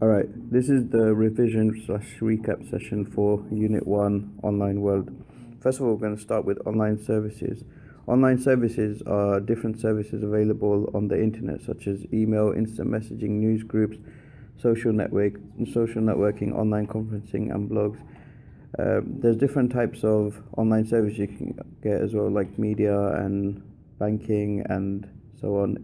Alright, this is the revision slash recap session for Unit 1 Online World. First of all, we're going to start with online services. Online services are different services available on the internet, such as email, instant messaging, news groups, social networking, online conferencing, and blogs. There's different types of online services you can get as well, like media and banking and so on.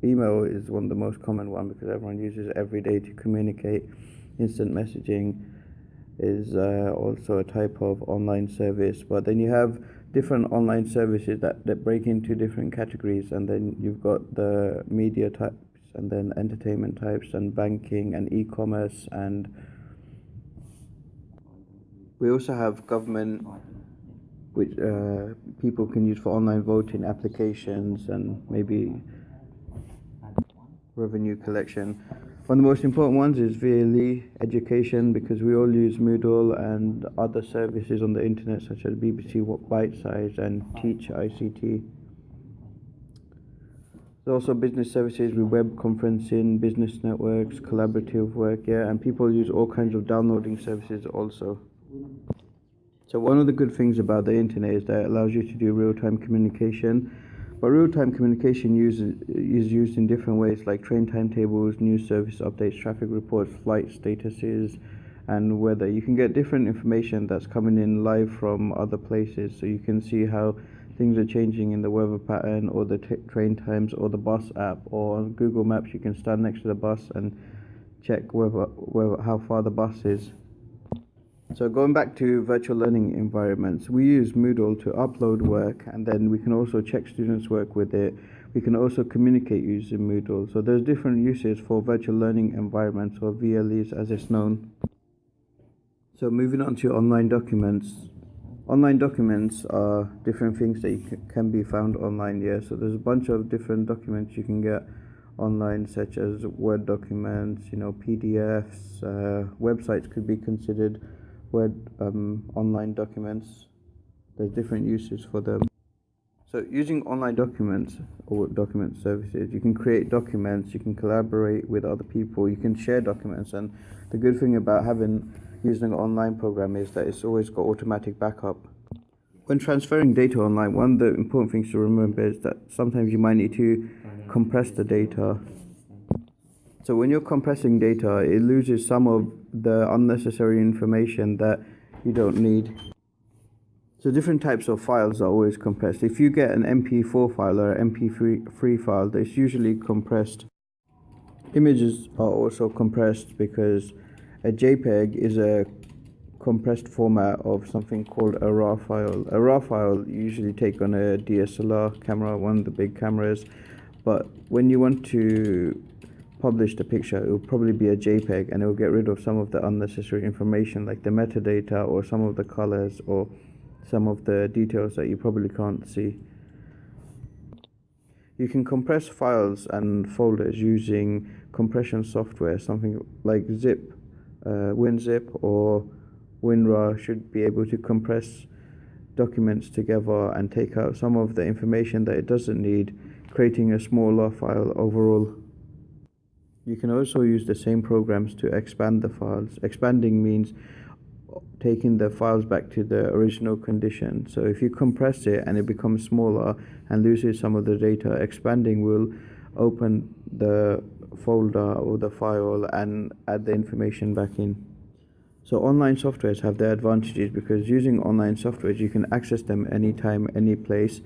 Email is one of the most common one because everyone uses it every day to communicate. Instant messaging is also a type of online service, but then you have different online services that break into different categories, and then you've got the media types and then entertainment types and banking and e-commerce, and we also have government, which people can use for online voting applications and maybe revenue collection. One of the most important ones is VLE education, because we all use Moodle and other services on the internet such as BBC Bitesize and Teach ICT. There's also business services with web conferencing, business networks, collaborative work, and people use all kinds of downloading services also. So one of the good things about the internet is that it allows you to do real-time communication. But real-time communication is used in different ways, like train timetables, news service updates, traffic reports, flight statuses, and weather. You can get different information that's coming in live from other places, so you can see how things are changing in the weather pattern or the train times or the bus app, or on Google Maps you can stand next to the bus and check how far the bus is. So going back to virtual learning environments, we use Moodle to upload work, and then we can also check students' work with it. We can also communicate using Moodle. So there's different uses for virtual learning environments, or VLEs as it's known. So moving on to online documents. Online documents are different things that can be found online, so there's a bunch of different documents you can get online, such as Word documents, PDFs, websites could be considered online documents. There's different uses for them. So using online documents or document services, you can create documents, you can collaborate with other people, you can share documents, and the good thing about using an online program is that it's always got automatic backup. When transferring data online, one of the important things to remember is that sometimes you might need to compress the data. So when you're compressing data, it loses some of the unnecessary information that you don't need. So different types of files are always compressed. If you get an MP4 file or an MP3 file, that's usually compressed. Images are also compressed because a JPEG is a compressed format of something called a RAW file. A RAW file you usually take on a DSLR camera, one of the big cameras, but when you want to publish the picture, it will probably be a JPEG, and it will get rid of some of the unnecessary information like the metadata or some of the colors or some of the details that you probably can't see. You can compress files and folders using compression software, something like Zip, WinZip or WinRAR should be able to compress documents together and take out some of the information that it doesn't need, creating a smaller file overall. You can also use the same programs to expand the files. Expanding means taking the files back to the original condition. So if you compress it and it becomes smaller and loses some of the data, expanding will open the folder or the file and add the information back in. So online softwares have their advantages, because using online softwares you can access them anytime, any place.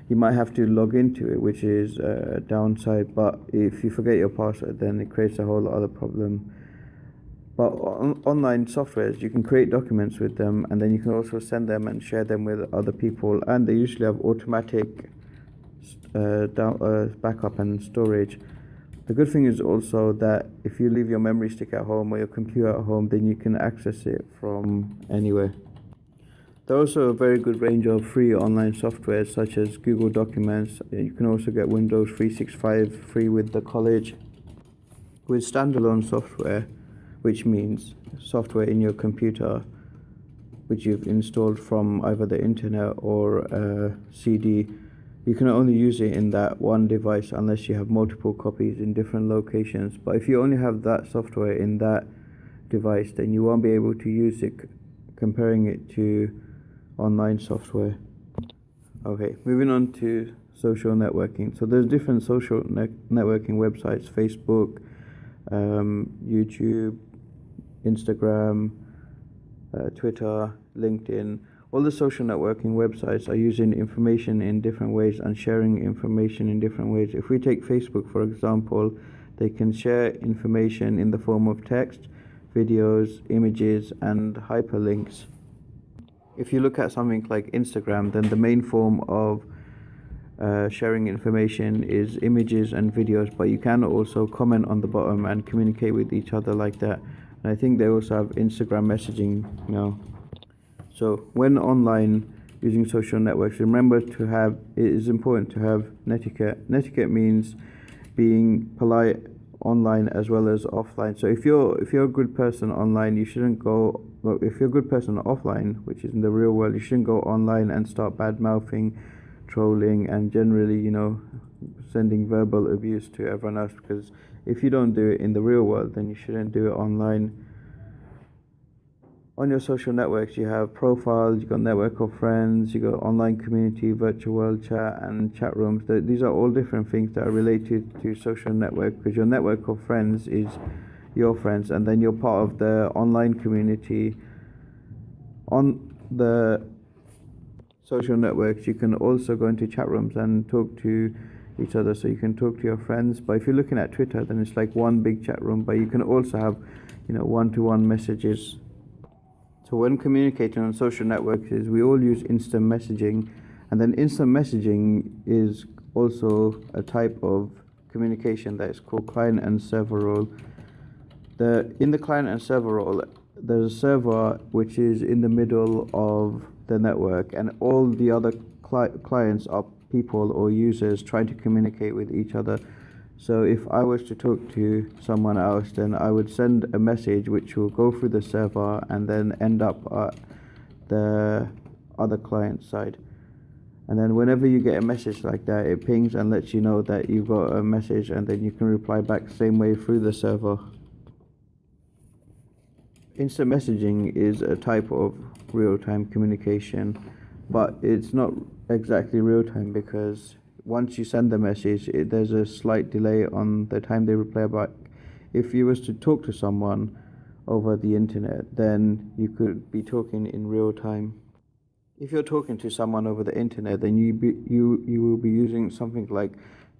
You might have to log into it, which is a downside, but if you forget your password, then it creates a whole other problem. But online softwares, you can create documents with them, and then you can also send them and share them with other people, and they usually have automatic backup and storage. The good thing is also that if you leave your memory stick at home or your computer at home, then you can access it from anywhere. There are also a very good range of free online softwares such as Google Documents. You can also get Windows 365 free with the college. With standalone software, which means software in your computer which you've installed from either the internet or a CD, you can only use it in that one device unless you have multiple copies in different locations. But if you only have that software in that device, then you won't be able to use it comparing it to online software. Okay, moving on to social networking. So there's different social networking websites: Facebook, YouTube, Instagram, Twitter, LinkedIn. All the social networking websites are using information in different ways and sharing information in different ways. If we take Facebook, for example, they can share information in the form of text, videos, images, and hyperlinks. If you look at something like Instagram, then the main form of sharing information is images and videos, but you can also comment on the bottom and communicate with each other like that. And I think they also have Instagram messaging now. So when online using social networks, remember it is important to have netiquette. Netiquette means being polite online as well as offline. So if you're a good person online, you shouldn't go. Well, if you're a good person offline, which is in the real world, you shouldn't go online and start bad mouthing, trolling, and generally, sending verbal abuse to everyone else. Because if you don't do it in the real world, then you shouldn't do it online. On your social networks, you have profiles, you got network of friends, you got online community, virtual world chat, and chat rooms. These are all different things that are related to social network, because your network of friends is your friends, and then you're part of the online community. On the social networks, you can also go into chat rooms and talk to each other, so you can talk to your friends. But if you're looking at Twitter, then it's like one big chat room, but you can also have one-to-one messages. So when communicating on social networks, we all use instant messaging, and then instant messaging is also a type of communication that is called client and server role. In the client and server role, there's a server which is in the middle of the network, and all the other clients are people or users trying to communicate with each other. So if I was to talk to someone else, then I would send a message which will go through the server and then end up at the other client side. And then whenever you get a message like that, it pings and lets you know that you've got a message, and then you can reply back the same way through the server. Instant messaging is a type of real-time communication, but it's not exactly real-time, because once you send the message, there's a slight delay on the time they reply back. If you was to talk to someone over the internet, then you could be talking in real time. If you're talking to someone over the internet, then you will be using something like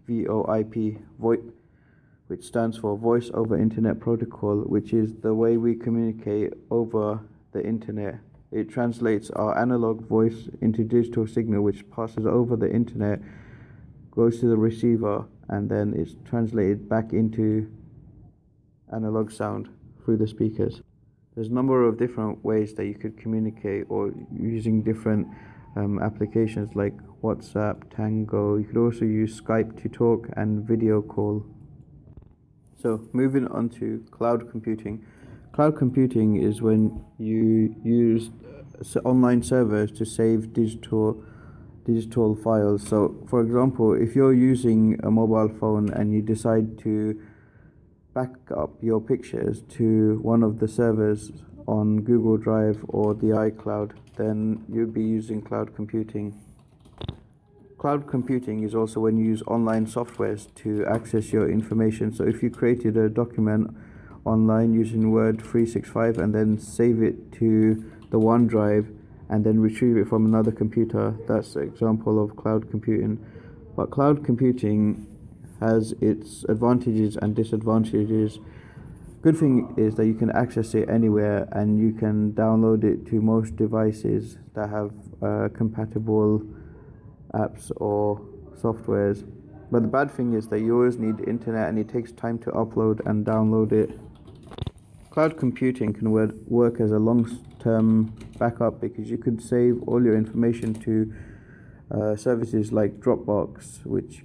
VoIP, which stands for Voice over Internet Protocol, which is the way we communicate over the internet. It translates our analog voice into digital signal, which passes over the internet, goes to the receiver, and then it's translated back into analog sound through the speakers. There's a number of different ways that you could communicate, or using different applications like WhatsApp, Tango. You could also use Skype to talk and video call. So moving on to cloud computing. Cloud computing is when you use online servers to save digital files. So for example, if you're using a mobile phone and you decide to back up your pictures to one of the servers on Google Drive or the iCloud, then you'd be using cloud computing. Cloud computing is also when you use online softwares to access your information. So if you created a document online using Word 365 and then save it to the OneDrive and then retrieve it from another computer, that's an example of cloud computing. But cloud computing has its advantages and disadvantages. Good thing is that you can access it anywhere, and you can download it to most devices that have compatible apps or softwares. But the bad thing is that you always need internet, and it takes time to upload and download it. Cloud computing can work as a long-term backup, because you could save all your information to services like Dropbox, which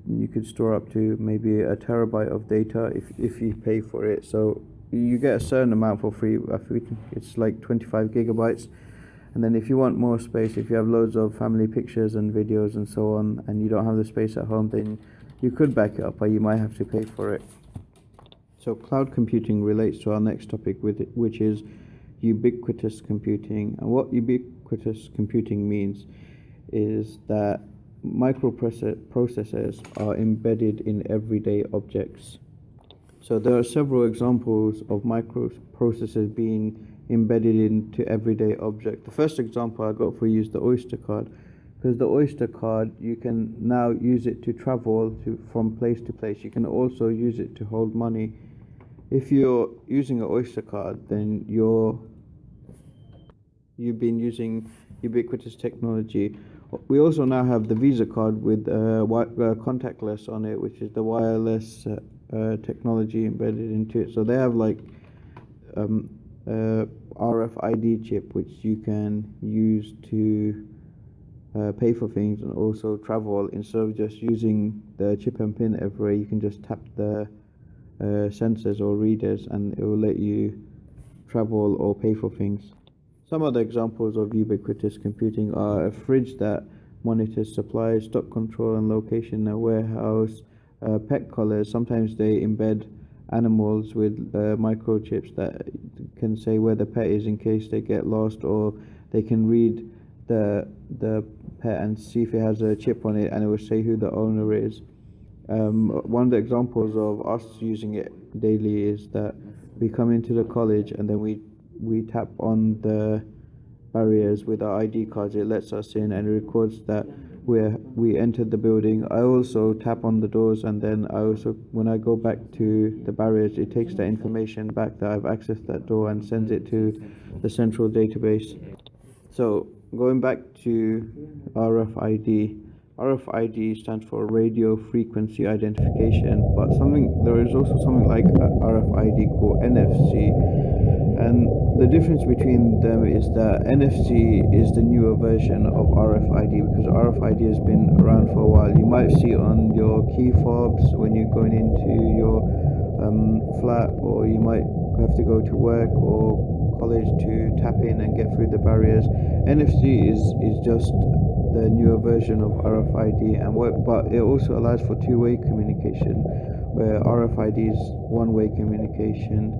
you could store up to maybe a terabyte of data if you pay for it. So you get a certain amount for free. I think it's like 25 gigabytes, And then if you want more space, if you have loads of family pictures and videos and so on, and you don't have the space at home, then you could back it up, but you might have to pay for it. So cloud computing relates to our next topic, which is ubiquitous computing. And what ubiquitous computing means is that microprocessors are embedded in everyday objects. So there are several examples of microprocessors being embedded into everyday objects. The first example I got for you is the Oyster card, because the Oyster card, you can now use it to travel from place to place. You can also use it to hold money. If you're using an Oyster card, then you've been using ubiquitous technology. We also now have the Visa card with contactless on it, which is the wireless technology embedded into it. So they have like RFID chip, which you can use to pay for things and also travel. Instead of just using the chip and pin everywhere, you can just tap the sensors or readers and it will let you travel or pay for things. Some other examples of ubiquitous computing are a fridge that monitors supply, stock control and location in a warehouse, pet collars. Sometimes they embed animals with microchips that can say where the pet is in case they get lost, or they can read the pet and see if it has a chip on it and it will say who the owner is. One of the examples of us using it daily is that we come into the college and then we tap on the barriers with our ID cards. It lets us in and it records that we entered the building. I also tap on the doors, and then when I go back to the barriers, it takes that information back that I've accessed that door and sends it to the central database. So going back to RFID. RFID stands for radio frequency identification, but there is also something like RFID called NFC. And the difference between them is that NFC is the newer version of RFID, because RFID has been around for a while. You might see it on your key fobs when you're going into your flat, or you might have to go to work or college to tap in and get through the barriers. NFC is just the newer version of RFID, but it also allows for two-way communication, where RFID is one-way communication.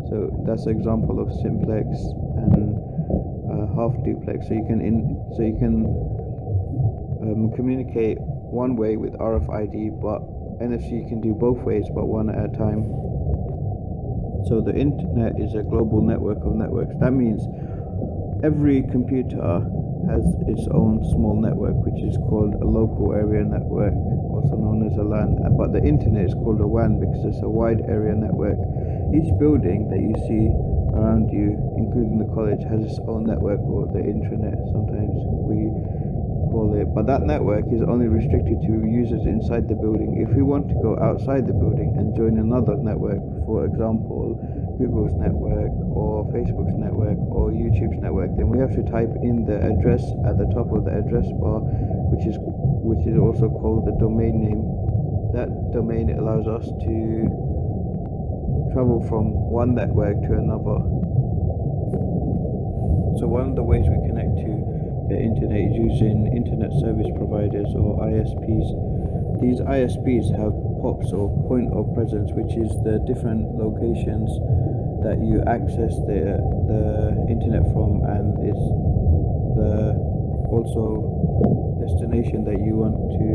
So that's an example of simplex and half duplex. So you can communicate one way with RFID, but NFC you can do both ways, but one at a time. So the internet is a global network of networks. That means every computer has its own small network, which is called a local area network, also known as a LAN. But the internet is called a WAN because it's a wide area network. Each building that you see around you, including the college, has its own network, or the intranet sometimes we call it. But that network is only restricted to users inside the building. If we want to go outside the building and join another network, for example Google's network or Facebook's network or YouTube's network, then we have to type in the address at the top of the address bar, which is also called the domain name. That domain allows us to travel from one network to another. So one of the ways we connect to the internet is using internet service providers, or ISPs. These ISPs have POPs, or point of presence, which is the different locations that you access the internet from, and it's the also destination that you want to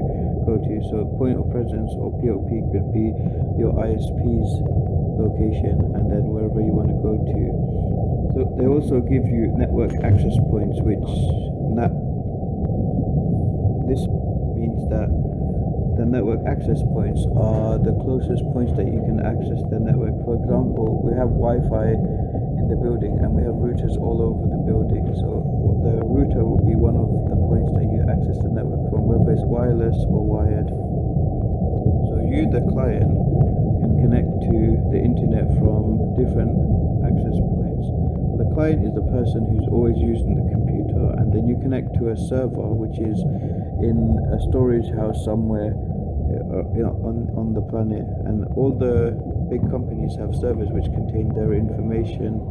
go to. So point of presence, or POP, could be your ISP's location and then wherever you want to go to. So they also give you network access points, this means that the network access points are the closest points that you can access the network. For example, we have Wi-Fi in the building and we have routers all over the building. So the router will be one of the points that you access the network from, whether it's wireless or wired. So you, the client, can connect to the internet from different access points. The client is the person who's always using the computer, and then you connect to a server, which is in a storage house somewhere on the planet, and all the big companies have servers which contain their information.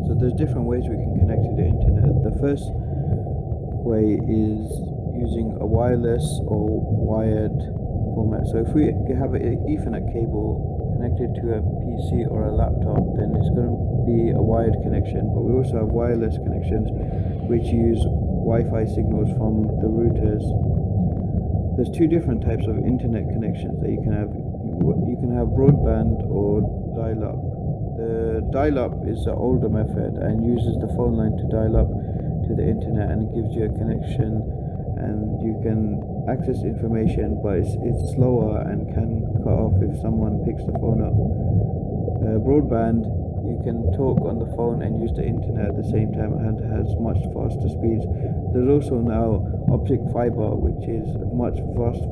So there's different ways we can connect to the internet. The first way is using a wireless or wired format. So if we have an Ethernet cable connected to a PC or a laptop, then it's going to be a wired connection. But we also have wireless connections which use Wi-Fi signals from the routers. There's two different types of internet connections that you can have. You can have broadband or dial-up. The dial-up is the older method and uses the phone line to dial up to the internet, and it gives you a connection and you can access information, but it's slower and can cut off if someone picks the phone up. Broadband, you can talk on the phone and use the internet at the same time and has much faster speeds. There's also now optic fiber, which is a much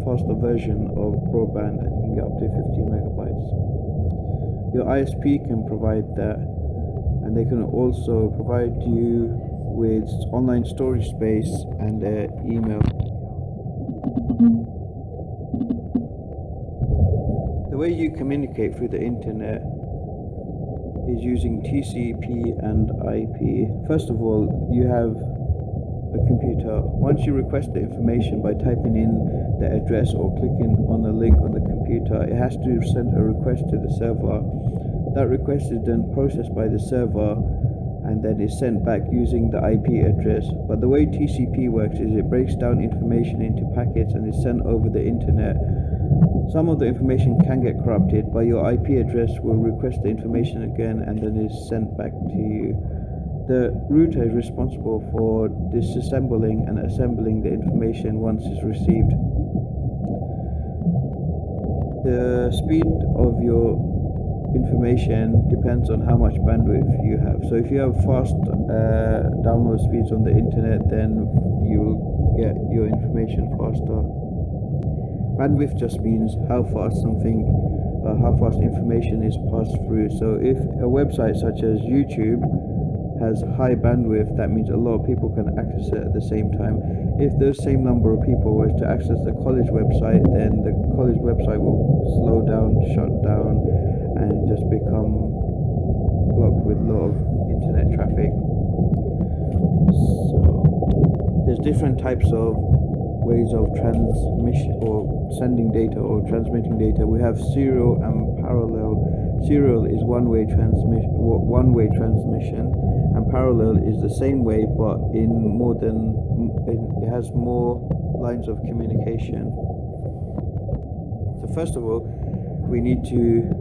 faster version of broadband, and you can get up to 50 megabytes. Your ISP can provide that, and they can also provide you with online storage space and email. The way you communicate through the internet is using TCP and IP. First of all, you have a computer. Once you request the information by typing in the address or clicking on a link on the computer, it has to send a request to the server. That request is then processed by the server and then is sent back using the IP address. But the way TCP works is it breaks down information into packets and is sent over the internet. Some of the information can get corrupted, but your IP address will request the information again and then is sent back to you. The router is responsible for disassembling and assembling the information once it's received. The speed of your information depends on how much bandwidth you have. So if you have fast download speeds on the internet, then you'll get your information faster. Bandwidth just means how fast information is passed through. So if a website such as YouTube has high bandwidth, that means a lot of people can access it at the same time. If the same number of people were to access the college website, then the college website will slow down, shut down, and just become blocked with a lot of internet traffic. So there's different types of ways of transmission or sending data or transmitting data. We have serial and parallel. Serial is one-way transmission, and parallel is the same way, but it has more lines of communication. So first of all, we need to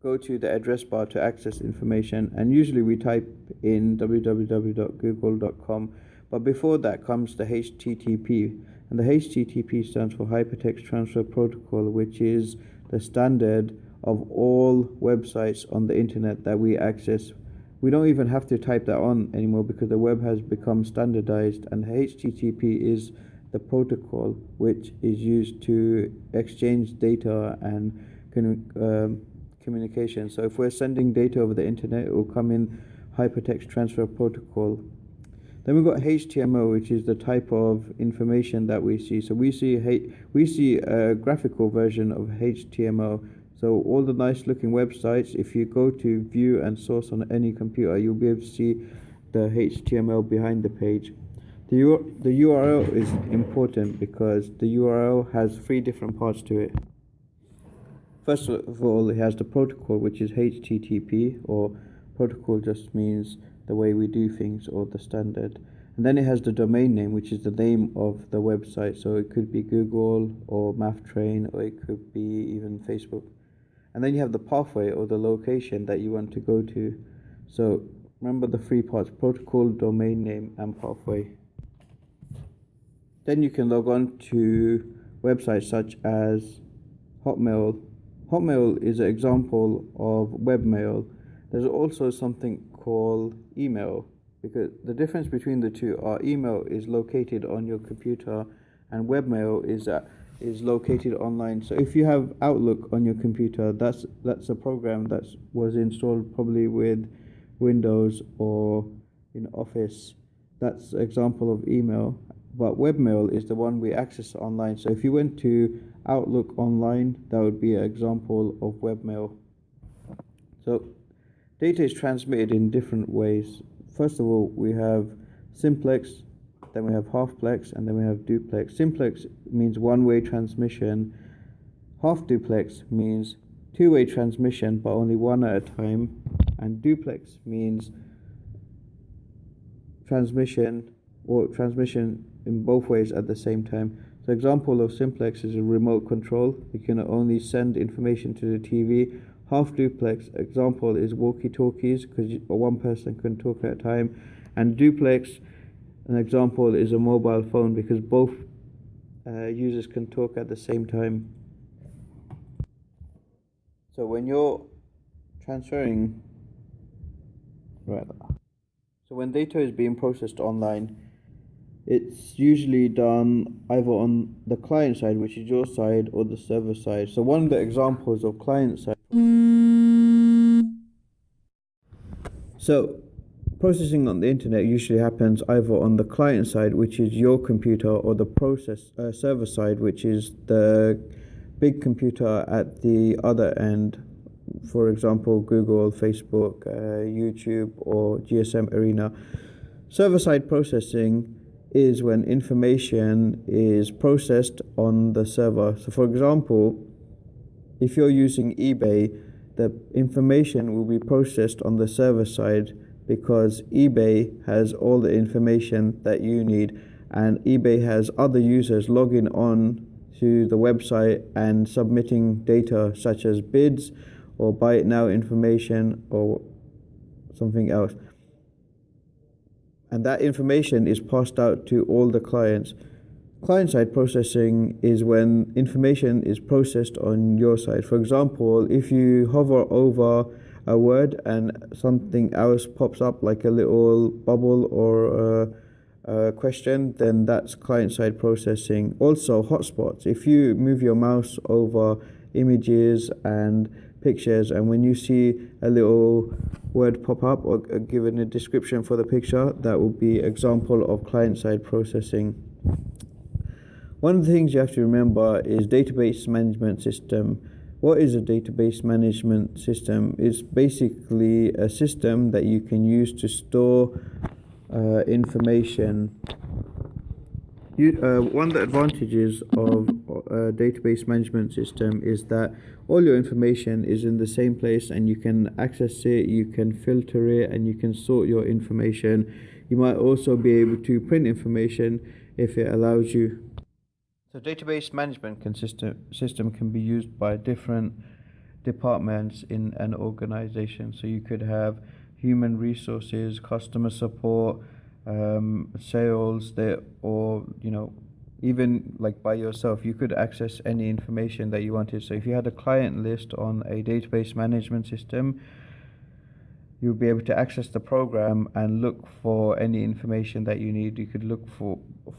go to the address bar to access information, and usually we type in www.google.com. But before that comes the HTTP, and the HTTP stands for Hypertext Transfer Protocol, which is the standard of all websites on the internet that we access. We don't even have to type that on anymore because the web has become standardized, and HTTP is the protocol which is used to exchange data and communication. So if we're sending data over the internet, it will come in Hypertext Transfer Protocol. Then we've got HTML, which is the type of information that we see. So we see a graphical version of HTML. So all the nice looking websites, if you go to view and source on any computer, you'll be able to see the HTML behind the page. The URL is important because the URL has three different parts to it. First of all, it has the protocol, which is HTTP, or protocol just means the way we do things or the standard. And then it has the domain name, which is the name of the website. So it could be Google or MathTrain, or it could be even Facebook. And then you have the pathway or the location that you want to go to. So remember the three parts: protocol, domain name, and pathway. Then you can log on to websites such as Hotmail. Hotmail is an example of webmail. There's also something called email, because the difference between the two are email is located on your computer and webmail is located online. So if you have Outlook on your computer, that's a program that was installed probably with Windows or in Office. That's an example of email. But webmail is the one we access online. So if you went to Outlook online, that would be an example of webmail. So Data is transmitted in different ways. First of all, we have simplex, then we have halfplex, and then we have duplex. Simplex means one-way transmission. Half duplex means two-way transmission, but only one at a time. And duplex means transmission in both ways at the same time. So example of simplex is a remote control. You can only send information to the TV. Half duplex example is walkie-talkies, because one person can talk at a time. And duplex, an example, is a mobile phone, because both users can talk at the same time. So when you're transferring, so when data is being processed online, it's usually done either on the client side, which is your side, or the server side. So one of the examples of client side. So processing on the internet usually happens either on the client side, which is your computer, or the server side, which is the big computer at the other end. For example, Google, Facebook, YouTube, or GSM Arena. Server-side processing is when information is processed on the server. So for example, if you're using eBay, the information will be processed on the server side, because eBay has all the information that you need, and eBay has other users logging on to the website and submitting data such as bids or buy it now information or something else. And that information is passed out to all the clients. Client-side processing is when information is processed on your side. For example, if you hover over a word and something else pops up, like a little bubble or a question, then that's client-side processing. Also, hotspots. If you move your mouse over images and pictures, and when you see a little word pop up or given a description for the picture, that will be example of client-side processing. One of the things you have to remember is database management system. What is a database management system? It's basically a system that you can use to store information. One of the advantages of a database management system is that all your information is in the same place, and you can access it, you can filter it, and you can sort your information. You might also be able to print information if it allows you. So database management system can be used by different departments in an organization. So you could have human resources, customer support, sales, or even like by yourself, you could access any information that you wanted. So if you had a client list on a database management system, you'll be able to access the program and look for any information that you need. You could look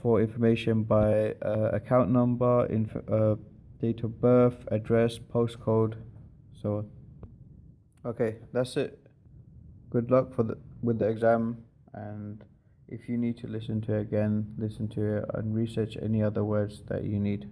for information by account number, date of birth, address, postcode, so on. Okay, that's it. Good luck with the exam, and if you need to listen to it again, listen to it and research any other words that you need.